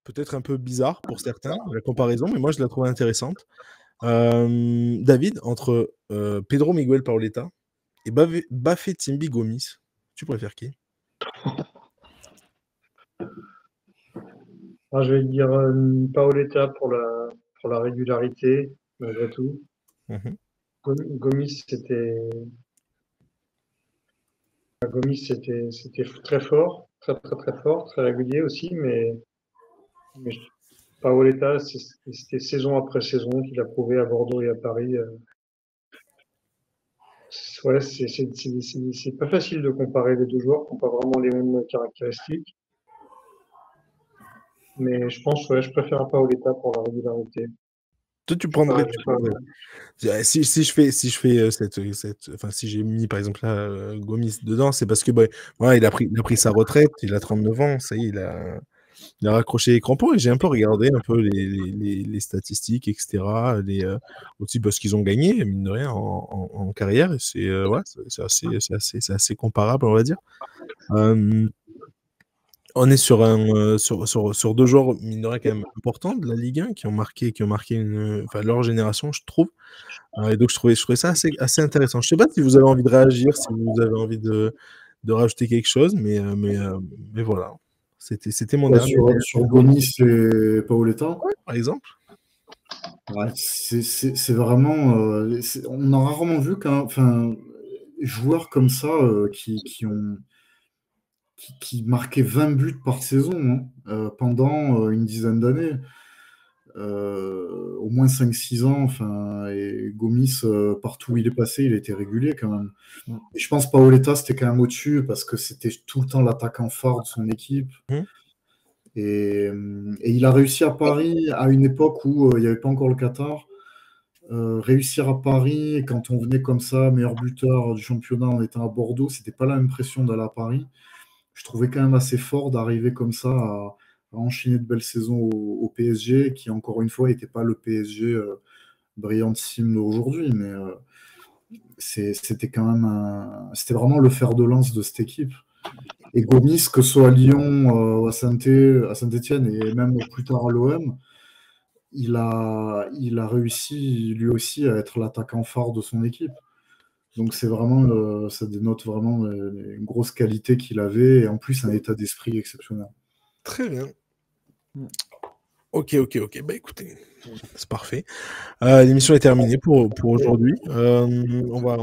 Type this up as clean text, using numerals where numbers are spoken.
peut-être un peu bizarre pour certains, la comparaison, mais moi je la trouve intéressante. David, entre Pedro Miguel Paoletta et Bafétimbi Gomis, tu préfères qui? Alors, je vais dire Paoletta pour la régularité, malgré tout. Mhm. Gomis, c'était très fort, très fort, très régulier aussi, mais Paoletta, c'était saison après saison qu'il a prouvé à Bordeaux et à Paris. Ouais, c'est pas facile de comparer les deux joueurs qui n'ont pas vraiment les mêmes caractéristiques. Mais je pense, ouais, je préfère Paoletta pour la régularité. Toi, tu prendrais. Si je fais enfin, si j'ai mis par exemple là Gomis dedans, c'est parce que bah, voilà, il a pris sa retraite, il a 39 ans, ça y est, il a raccroché les crampons et j'ai un peu regardé un peu les statistiques, etc. Aussi parce qu'ils ont gagné, mine de rien, en carrière. Et ouais, c'est assez comparable, on va dire. Euh, on est sur deux joueurs, mine de rien, quand même importants de la Ligue 1 qui ont marqué enfin, leur génération, je trouve. Et donc, je trouvais ça assez intéressant. Je sais pas si vous avez envie de réagir, si vous avez envie de rajouter quelque chose, mais voilà. C'était mon Ouais, dernier. sur Gomis et Paoletta, Par exemple. ouais, c'est vraiment. On a rarement vu enfin, joueurs comme ça qui marquaient 20 buts par saison, hein, pendant une dizaine d'années. Au moins 5-6 ans. Enfin, et Gomis, partout où il est passé, il était régulier quand même. Et je pense Paoletta, c'était quand même au-dessus parce que c'était tout le temps l'attaquant phare de son équipe. Mhm. Et il a réussi à Paris à une époque où il n'y avait pas encore le Qatar. Réussir à Paris, et quand on venait comme ça, meilleur buteur du championnat en étant à Bordeaux, c'était pas la même pression d'aller à Paris. Je trouvais quand même assez fort d'arriver comme ça à enchaîner de belles saisons au PSG, qui encore une fois n'était pas le PSG brillantissime d'aujourd'hui, mais c'était quand même c'était vraiment le fer de lance de cette équipe. Et Gomis, que ce soit à Lyon, à Saint-Étienne et même plus tard à l'OM, il a réussi lui aussi à être l'attaquant phare de son équipe. Donc c'est vraiment, ça dénote vraiment une grosse qualité qu'il avait et en plus un état d'esprit exceptionnel. Très bien. Ok. Bah écoutez, c'est parfait. L'émission est terminée pour aujourd'hui. On va